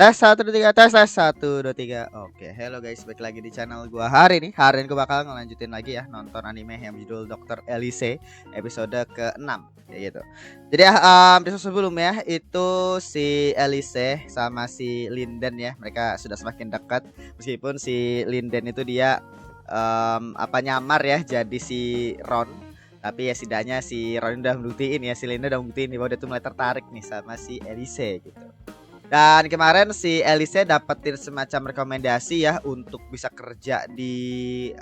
Tes 1 2 3 tes 1 2 3. Oke, hello guys, balik lagi di channel gua hari ini. Hari ini gua bakal ngelanjutin lagi ya nonton anime yang berjudul Dr. Elise episode ke-6 kayak gitu. Jadi episode sebelumnya itu si Elise sama si Linden ya, mereka sudah semakin dekat meskipun si Linden itu dia nyamar ya jadi si Ron. Tapi ya setidaknya si Ron udah membuktiin ya, si Linden udah membuktiin bahwa dia tuh mulai tertarik nih sama si Elise gitu. Dan kemarin si Elise dapetin semacam rekomendasi ya untuk bisa kerja di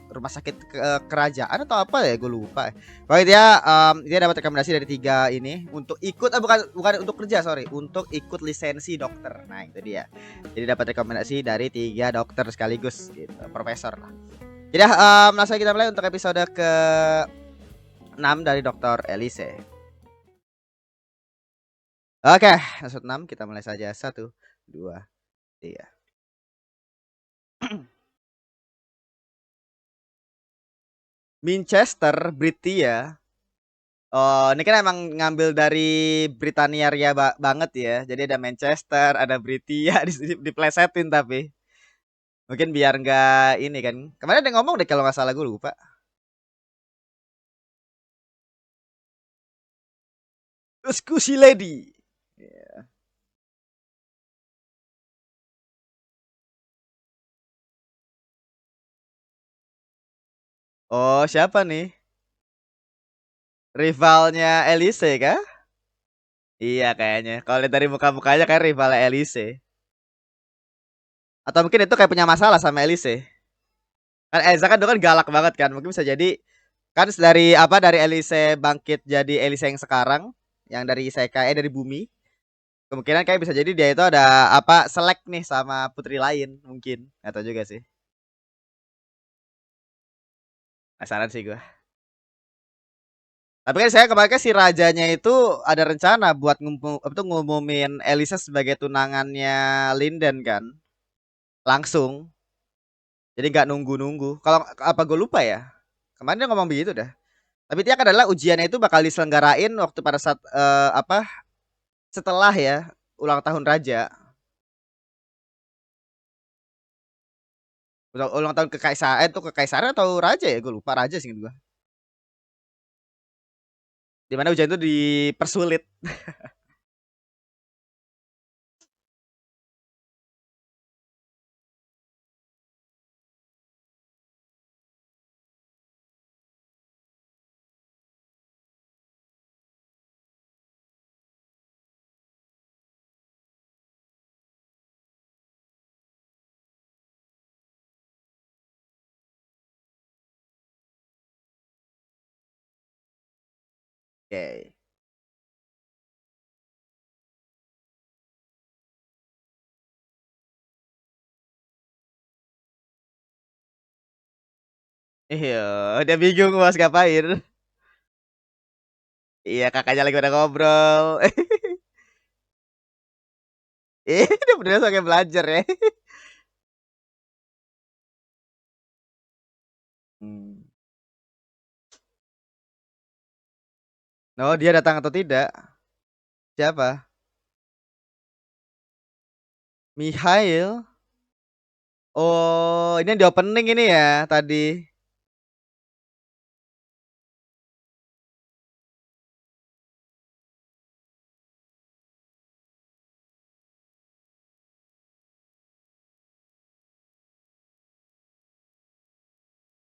rumah sakit kerajaan atau apa ya, gue lupa. Pokoknya dia dapat rekomendasi dari 3 ini untuk ikut bukan untuk kerja, sorry, untuk ikut lisensi dokter. Nah, itu dia. Jadi dapat rekomendasi dari 3 dokter sekaligus gitu, profesor lah. Jadi langsung kita mulai untuk episode ke-6 dari Dokter Elise. Oke, episode 6 kita mulai saja. 1 2 3. Manchester, Britia. Oh, ini kan emang ngambil dari Britania Raya banget ya. Jadi ada Manchester, ada Britia diplesetin tapi. Mungkin biar nggak ini kan. Kemarin ada ngomong deh kalau nggak salah, gue lupa. Diskusi Lady. Ya. Oh, siapa nih? Rivalnya Elise kah? Iya kayaknya. Kalau lihat dari muka-mukanya kayak rivalnya Elise. Atau mungkin itu kayak punya masalah sama Elise. Kan Elsa kan dulu kan galak banget kan. Mungkin bisa jadi kan dari Elise bangkit jadi Elise yang sekarang, yang dari Isekai dari bumi. Kemungkinan kayak bisa jadi dia itu ada selek nih sama putri lain mungkin. Atau juga sih. Penasaran sih gua. Tapi kan saya kemarin si rajanya itu ada rencana buat ngumumin Elisa sebagai tunangannya Linden kan. Langsung. Jadi nggak nunggu-nunggu. Kalau apa gue lupa ya. Kemarin dia ngomong begitu dah. Tapi dia adalah ujiannya itu bakal diselenggarain waktu pada saat setelah ya ulang tahun raja. Ulang tahun kekaisaran itu kekaisaran atau raja ya? Gue lupa, raja sih gue. Di mana ujian itu dipersulit. Oke. Iya, dia bingung mas ngapain. Iya, kakaknya lagi pada ngobrol. Dia bener kayak belajar ya. Hmm. Oh, dia datang atau tidak? Siapa? Mihail. Oh, ini yang di opening ini ya tadi.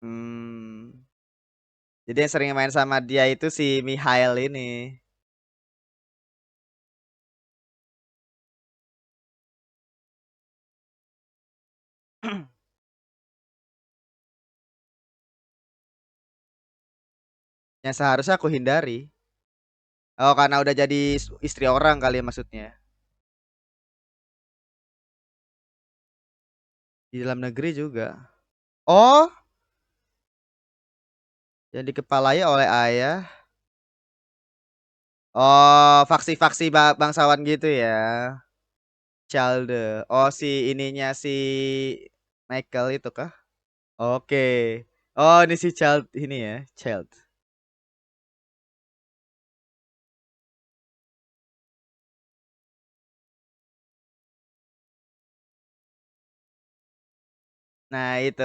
Hmm. Jadi yang sering main sama dia itu si Mihail ini. Yang seharusnya aku hindari. Oh, karena udah jadi istri orang kali ya maksudnya. Di dalam negeri juga. Oh, yang dikepalai oleh ayah. Oh, faksi-faksi bangsawan gitu ya. Chalde. Oh, si ininya si Michael itu kah? Oke. Oh, ini si Child ini ya, Child. Nah itu.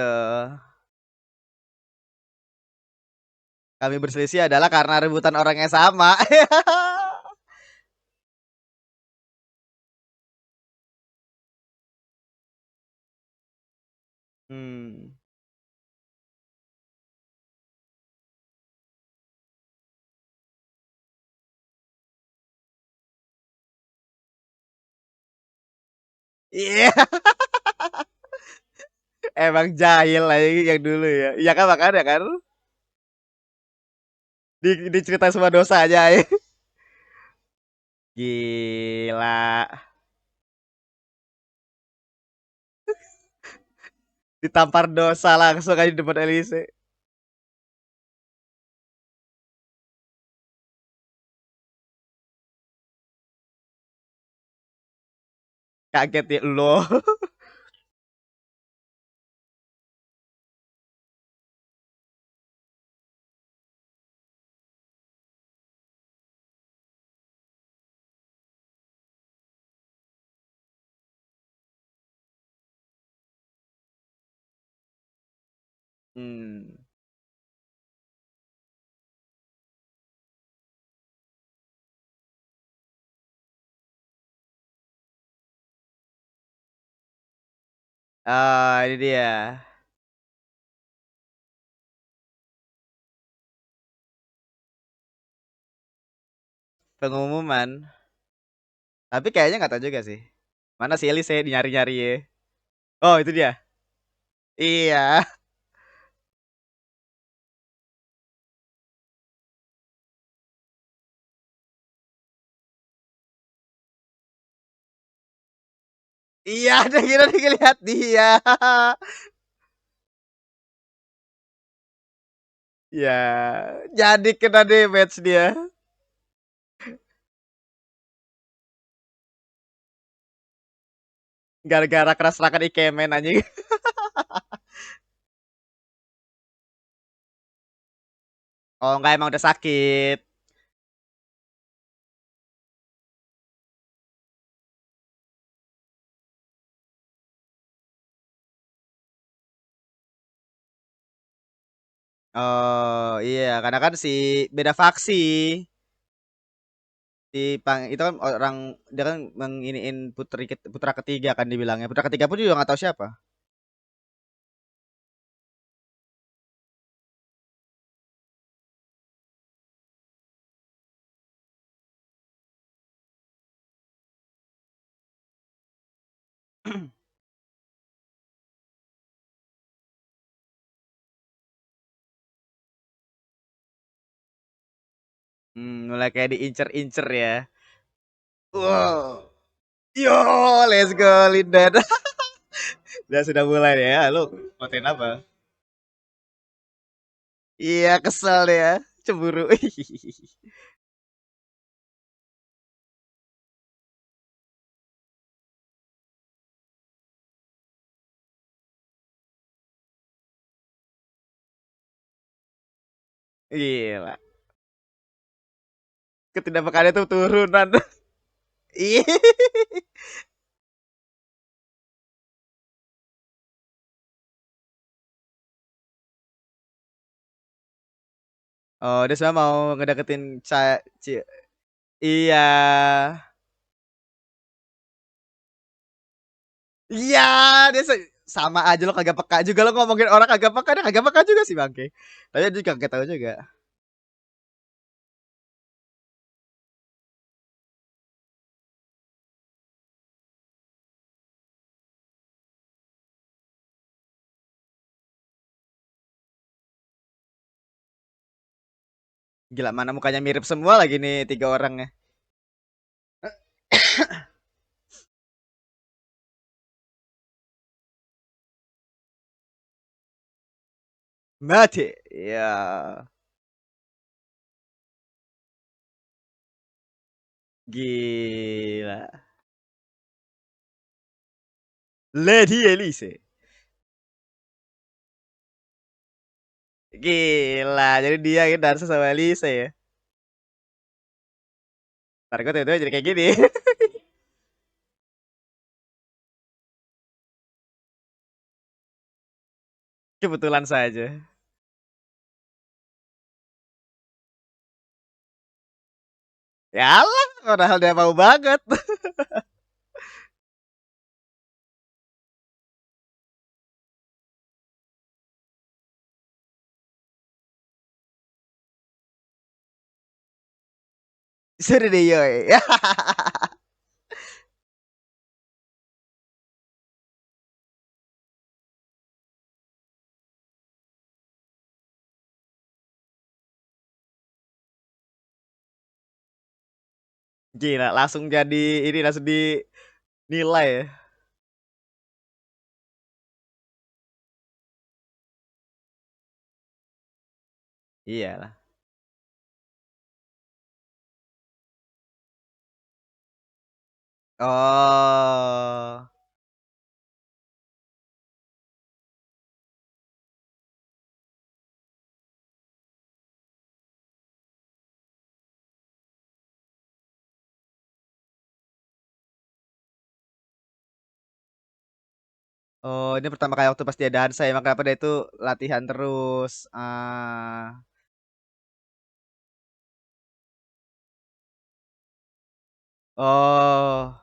Kami berselisih adalah karena rebutan orang yang sama. Hmm. Iya, emang jahil lah yang dulu ya. Iya kan makanya kan di cerita semua dosa aja ya. Gila. Ditampar dosa langsung aja di depan Elise. Kaget ya lo. Hmm. Ah, ini dia. Pengumuman. Tapi kayaknya nggak tahu juga sih. Mana si Elise nyari-nyari ya. Oh, itu dia. Iya. Iya, ada kira lihat dia. Ya, jadi kena damage dia. Gara-gara keras rakan Ikemen anjing. Oh, enggak emang udah sakit. Oh, iya, karena kan si beda faksi. Si Pang itu kan orang dia kan menginiin putra ketiga kan dibilangnya. Putra ketiga pun juga nggak tahu siapa. Mulai kayak diincer-incer ya. Wow. Yo, let's go Lindan. Udah sudah mulai ya. Lu konten apa? Iya, kesel deh ya. Cemburu. Gila. Ketidakpekaan itu turunan. Iya. Oh, dia semua mau ngedeketin Iya. Iya, dia sama aja lo kagak peka juga lo ngomongin orang kagak peka, dia kagak peka juga sih bangke. Tapi dia juga kagak tahu juga. Gila mana mukanya mirip semua lagi nih tiga orangnya. Mati. Ya, gila. Lady Elise. Gila, jadi dia yang dansa sama Elise ya. Ntar gue tiba-tiba jadi kayak gini. Kebetulan saja. Yalah, padahal dia mau banget. Sudah deh yoi. Gila, langsung jadi ini langsung dinilai ya. Iyalah. Oh. Oh, ini pertama kali waktu pas dia dansa ya, makanya pada itu latihan terus. Ah. Oh,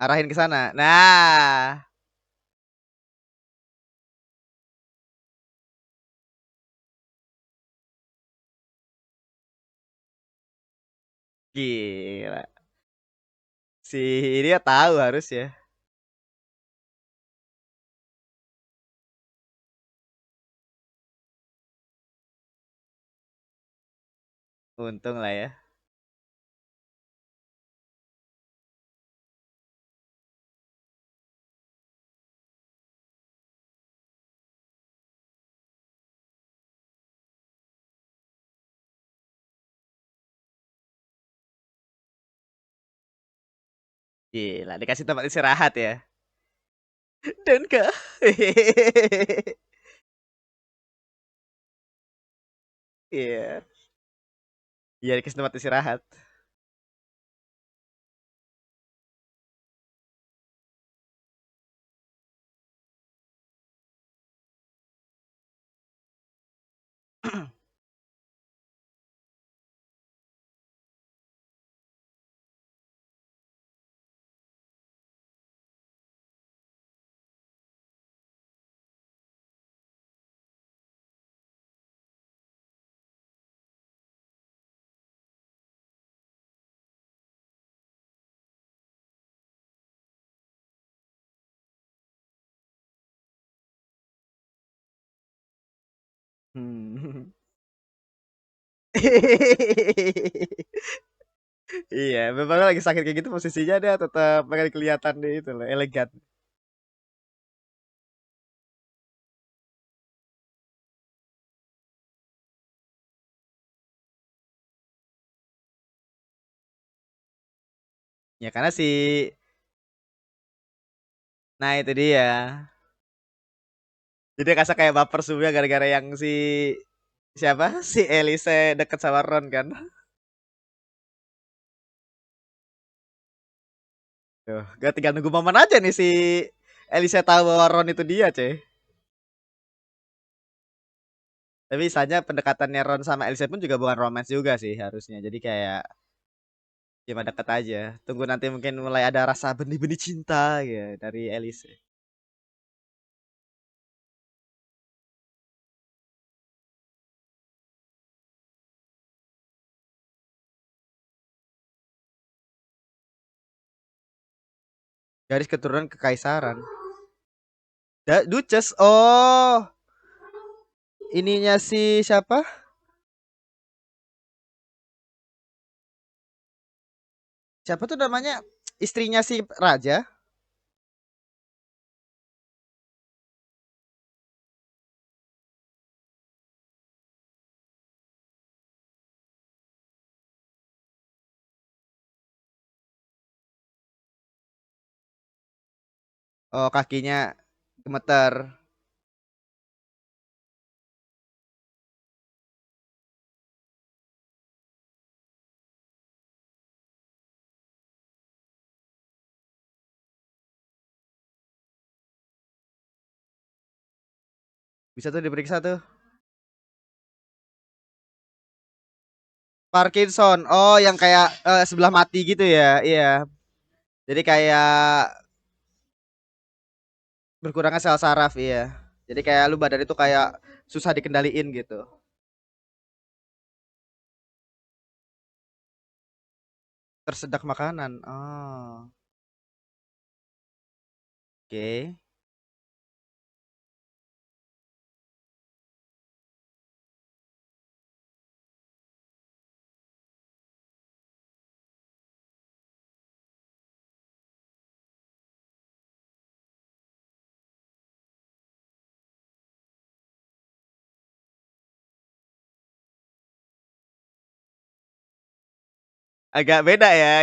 arahin ke sana. Nah, gila. Si dia tahu harus ya. Untung lah ya. Gila, dikasih tempat istirahat ya. Dan ke Iya. Iya, dikasih tempat istirahat. Hmm. Iya, memang lagi sakit kayak gitu posisinya dia tetap pengen kelihatan deh itu loh, elegan. Ya karena si nah itu dia. Jadi dia kasar kayak baper sebenarnya gara-gara yang si siapa? Si Elise deket sama Ron kan. Tuh, gak tinggal nunggu momen aja nih si Elise tahu bahwa Ron itu dia, cuy. Tapi misalnya pendekatannya Ron sama Elise pun juga bukan romance juga sih harusnya. Jadi kayak cuma deket aja. Tunggu nanti mungkin mulai ada rasa benih-benih cinta ya dari Elise. Garis keturunan kekaisaran. Duchess. Oh, ininya si siapa? Siapa tuh namanya? Istrinya si raja. Oh, kakinya gemeter. Bisa tuh diperiksa tuh. Parkinson. Oh, yang kayak sebelah mati gitu ya. Iya. Jadi kayak berkurangnya sel saraf, iya. Jadi kayak lu badan itu kayak susah dikendaliin gitu. Tersedak makanan. Oh, oke. Agak beda ya.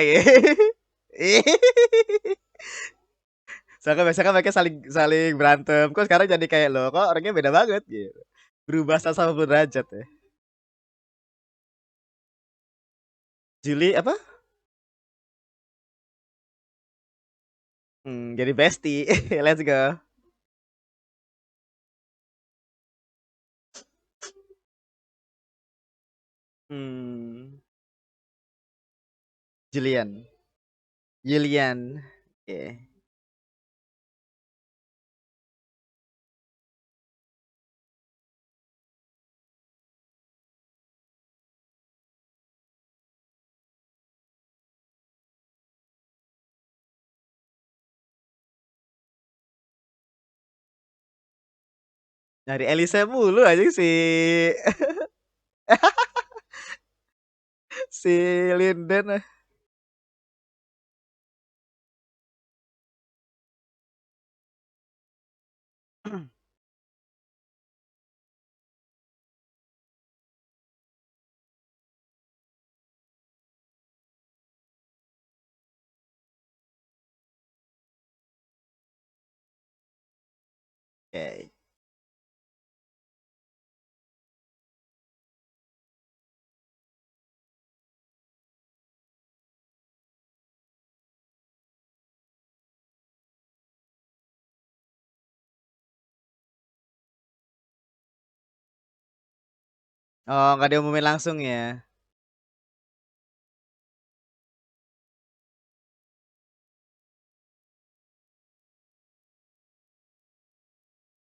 Soalnya biasanya kan mereka saling saling berantem. Kok sekarang jadi kayak lo, kok orangnya beda banget gitu. Berubah 180 derajat ya. Juli apa? Jadi bestie. Let's go. Hmm, Julian. Julian. Oke. Nyari Elise mulu aja si si Linden. Oke. Oh, nggak diumumin langsung ya.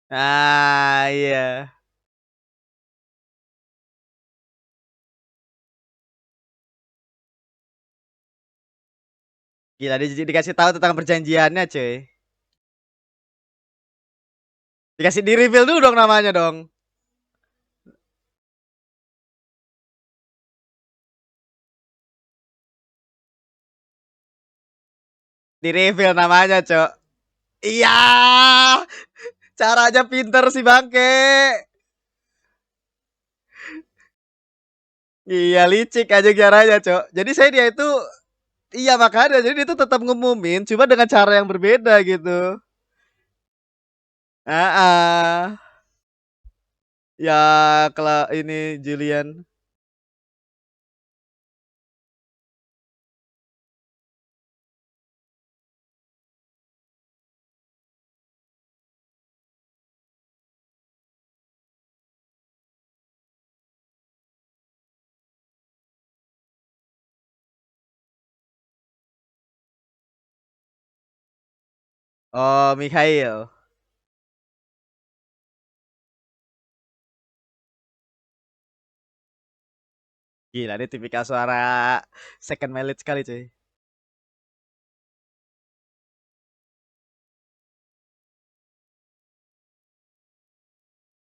Ah, iya. Gila dikasih tahu tentang perjanjiannya, cuy. Dikasih di reveal dulu dong namanya dong. Di reveal namanya, Cok. Iya. Caranya pinter sih bangke. Iya licik aja caranya, Cok. Jadi saya dia itu iya makanya jadi dia tuh tetap ngumumin cuma dengan cara yang berbeda gitu. Ah, ah. Ya kalau ini Julian. Oh, Mikhail. Gila ini tipikal suara second mileage sekali cuy.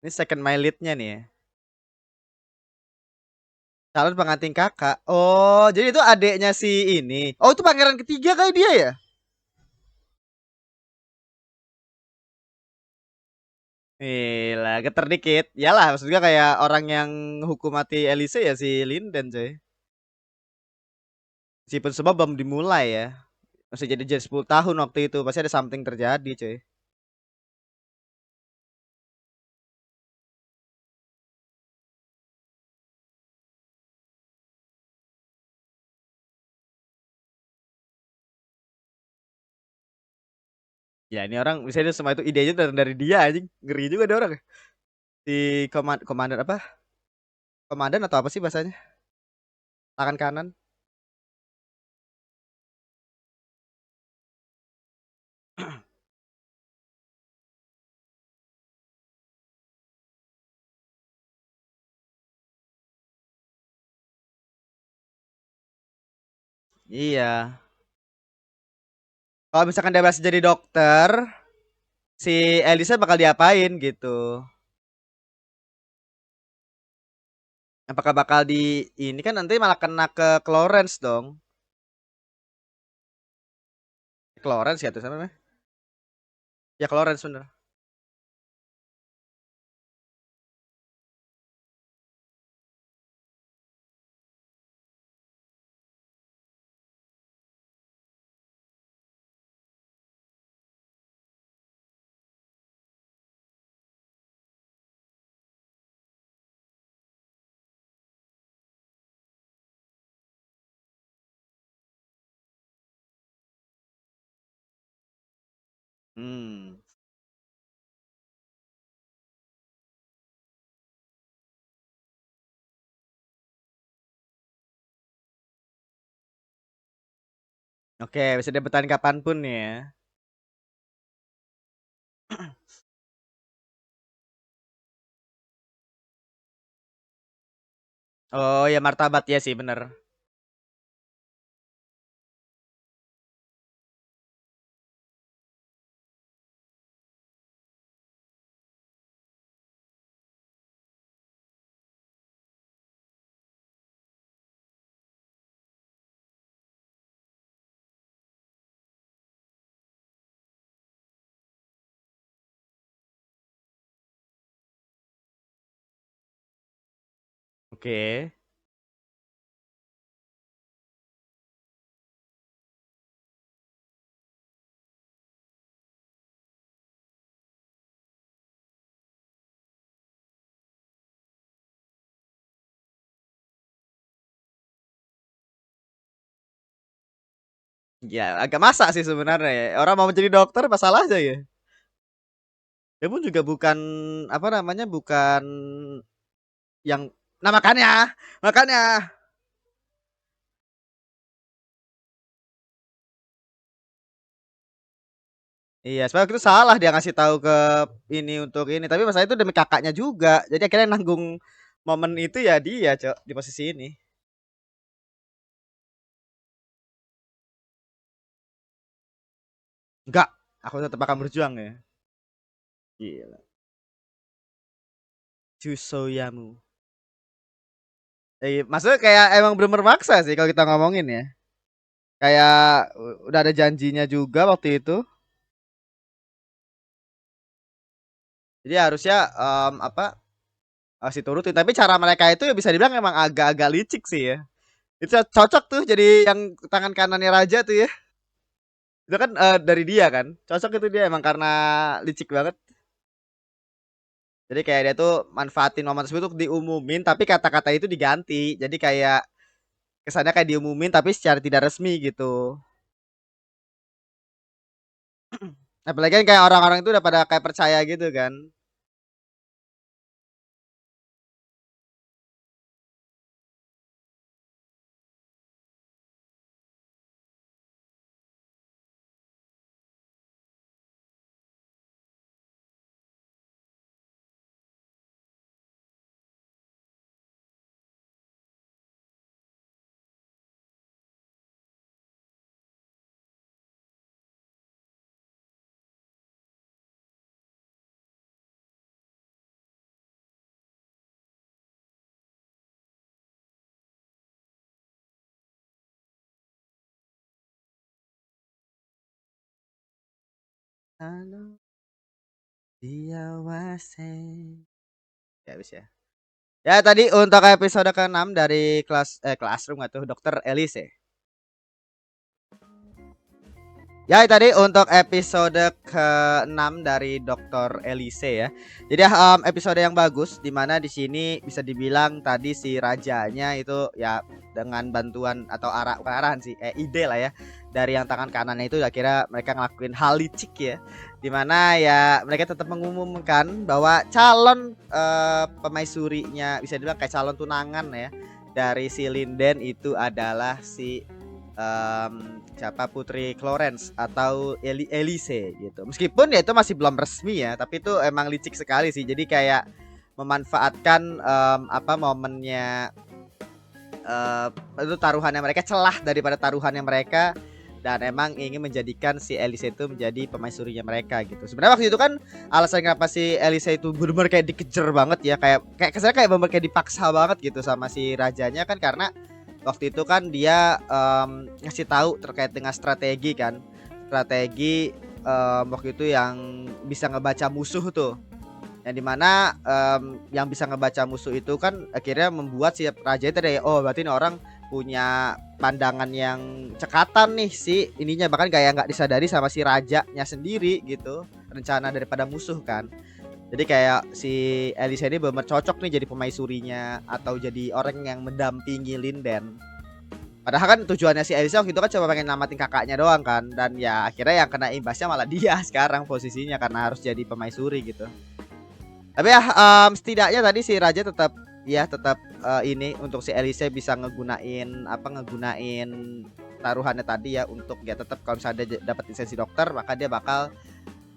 Ini second mileage-nya nih ya. Calon pengantin kakak. Oh, jadi itu adiknya si ini. Oh, itu pangeran ketiga kali dia ya? Gila, geter dikit. Yalah, maksudnya kayak orang yang hukum mati Elise ya si Linden coy. Meskipun semua belum dimulai ya. Masih jadi 10 tahun waktu itu. Pasti ada something terjadi coy. Ya ini orang misalnya semua itu idenya dari dia anjing. Ngeri juga ada orang. Si komandan apa? Komandan atau apa sih bahasanya? Tangan kanan. Iya. Kalau misalkan dia berhasil jadi dokter, si Elisa bakal diapain gitu. Apakah bakal di ini kan nanti malah kena ke Clarence dong. Clarence ya tuh sama namanya? Ya Clarence bener. Hmm. Oke, bisa debutan kapanpun ya. Oh ya martabat ya sih bener. Oke. Ya agak masa sih sebenarnya ya. Orang mau menjadi dokter masalah aja ya. Dia pun juga bukan apa namanya bukan yang nah makanya iya sebenarnya itu salah dia ngasih tahu ke ini untuk ini tapi masalah itu demi kakaknya juga jadi akhirnya yang nanggung momen itu ya dia cok di posisi ini enggak aku tetap akan berjuang ya gila Chusoyamu maksudnya kayak emang bener-bener maksa sih kalau kita ngomongin ya kayak udah ada janjinya juga waktu itu jadi harusnya apa sih turutin tapi cara mereka itu ya bisa dibilang emang agak-agak licik sih ya itu cocok tuh jadi yang tangan kanannya raja tuh ya itu kan dari dia kan cocok itu dia emang karena licik banget jadi kayak dia tuh manfaatin momen tersebut untuk diumumin tapi kata-kata itu diganti jadi kayak kesannya kayak diumumin tapi secara tidak resmi gitu apalagi kan kayak orang-orang itu udah pada kayak percaya gitu kan halo dia ya habis ya ya tadi untuk episode ke-6 dari Classroom atau Dokter Elise ya tadi untuk episode ke-6 dari Dr. Elise ya. Jadi episode yang bagus dimana di sini bisa dibilang tadi si rajanya itu ya dengan bantuan atau arah bukan arahan sih ide lah ya dari yang tangan kanannya itu akhirnya mereka ngelakuin hal licik ya, dimana ya mereka tetap mengumumkan bahwa calon pemaisurinya, bisa dibilang kayak calon tunangan ya, dari si Linden itu adalah si siapa, Putri Clarence atau Elise gitu. Meskipun ya itu masih belum resmi ya, tapi itu emang licik sekali sih. Jadi kayak memanfaatkan apa momennya, itu taruhannya mereka, celah daripada taruhannya mereka, dan emang ingin menjadikan si Elise itu menjadi pemaisurinya mereka gitu. Sebenarnya waktu itu kan alasan kenapa si Elise itu benar-benar kayak dikejar banget ya, kayak kesannya kayak benar kayak dipaksa banget gitu sama si rajanya kan, karena waktu itu kan dia ngasih tahu terkait dengan strategi kan. Strategi waktu itu yang bisa ngebaca musuh tuh. Yang dimana yang bisa ngebaca musuh itu kan akhirnya membuat si raja itu deh, oh berarti ini orang punya pandangan yang cekatan nih si ininya, bahkan kayak nggak disadari sama si rajanya sendiri gitu, rencana daripada musuh kan. Jadi kayak si Elisa ini benar cocok nih jadi pemaisurinya atau jadi orang yang mendampingi Linden. Padahal kan tujuannya si Elisa waktu itu kan cuma pengen namatin kakaknya doang kan, dan ya akhirnya yang kena imbasnya malah dia sekarang posisinya karena harus jadi pemaisuri gitu. Tapi ya setidaknya tadi si Raja tetap ini untuk si Elise bisa ngegunain taruhannya tadi ya, untuk ya tetap kalau misalnya dia dapat lisensi dokter maka dia bakal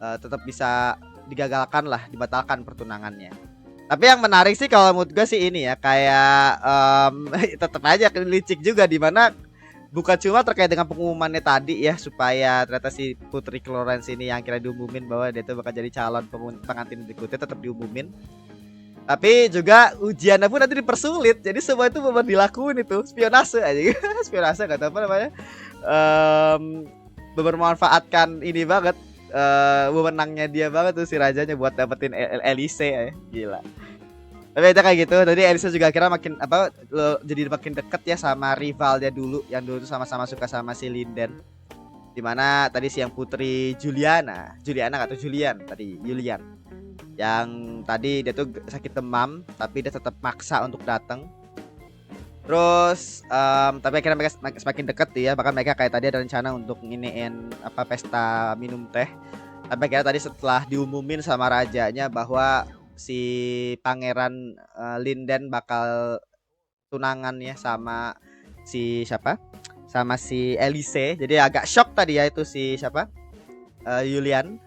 tetap bisa digagalkan lah, dibatalkan pertunangannya. Tapi yang menarik sih kalau menurut gue sih ini ya, kayak tetap aja licik juga, dimana bukan cuma terkait dengan pengumumannya tadi ya, supaya ternyata si Putri Clarence ini yang kira diumumin bahwa dia tuh bakal jadi calon pengantin berikutnya tetap diumumin, tapi juga ujiannya pun nanti dipersulit. Jadi semua itu benar dilakuin, itu spionase aja. Spionase gak tahu apa namanya, memanfaatkan ini banget, wewenangnya dia banget tuh si rajanya buat dapetin Elise ya. Gila. Tapi itu kayak gitu. Tadi Elisa juga akhirnya makin jadi makin deket ya sama rivalnya dulu, yang dulu tuh sama-sama suka sama si Linden. Dimana tadi si yang Putri Juliana atau Julian tadi, Julian, yang tadi dia tuh sakit demam tapi dia tetap maksa untuk datang. Terus tapi akhirnya mereka semakin deket ya, bahkan mereka kayak tadi ada rencana untuk nginiin apa, pesta minum teh. Tapi akhirnya tadi setelah diumumin sama rajanya bahwa si pangeran Linden bakal tunangan ya sama si siapa? Sama si Elise. Jadi agak shock tadi ya itu si siapa? Julian.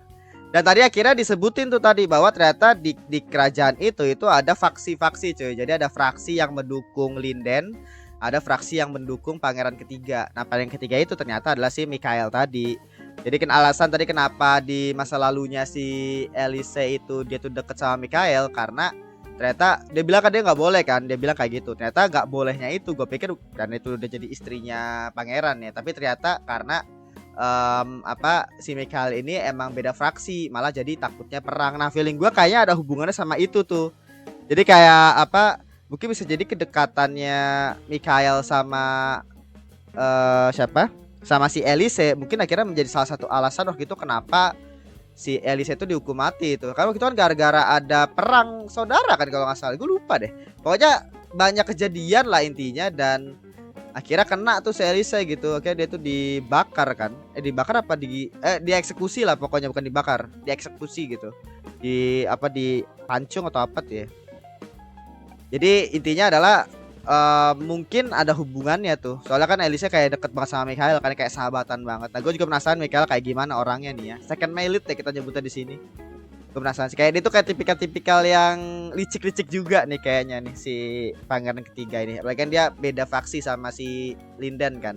Dan tadi akhirnya disebutin tuh tadi bahwa ternyata di kerajaan itu ada faksi-faksi cuy. Jadi ada fraksi yang mendukung Linden, ada fraksi yang mendukung pangeran ketiga. Nah, pangeran ketiga itu ternyata adalah si Mikhail tadi. Jadi kan alasan tadi kenapa di masa lalunya si Elise itu dia tuh deket sama Mikhail, karena ternyata dia bilang kan dia nggak boleh kan, dia bilang kayak gitu. Ternyata nggak bolehnya itu gue pikir karena itu udah jadi istrinya pangeran ya, tapi ternyata karena si Mikhail ini emang beda fraksi, malah jadi takutnya perang. Nah, feeling gue kayaknya ada hubungannya sama itu tuh. Jadi kayak mungkin bisa jadi kedekatannya Mikhail sama siapa? Sama si Elise mungkin akhirnya menjadi salah satu alasan waktu itu kenapa si Elise itu dihukum mati itu. Karena waktu itu kan gara-gara ada perang saudara kan kalau nggak salah, gue lupa deh. Pokoknya banyak kejadian lah intinya, dan akhirnya kena tuh si Elise gitu. Akhirnya dia tuh dibakar kan. Dibakar apa dieksekusi lah pokoknya, bukan dibakar, dieksekusi gitu. Di pancung atau apa tuh ya. Jadi intinya adalah mungkin ada hubungannya tuh. Soalnya kan Elise kayak deket banget sama Mikhail kan, kayak sahabatan banget. Nah, gue juga penasaran Mikhail kayak gimana orangnya nih ya. Second Mailit ya kita nyebutnya di sini. Gue penasaran sih, kayak dia tuh kayak tipikal-tipikal yang licik-licik juga nih kayaknya nih si pangeran ketiga ini. Apalagi kan dia beda faksi sama si Linden kan.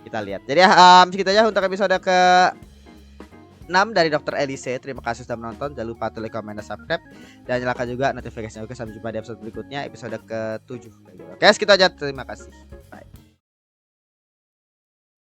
Kita lihat. Jadi segitu aja untuk episode ke-6 dari Dr. Elise. Terima kasih sudah menonton. Jangan lupa like, comment, dan subscribe, dan nyalakan juga notifikasinya. Oke, sampai jumpa di episode berikutnya, episode ke-7. Oke, segitu aja. Terima kasih.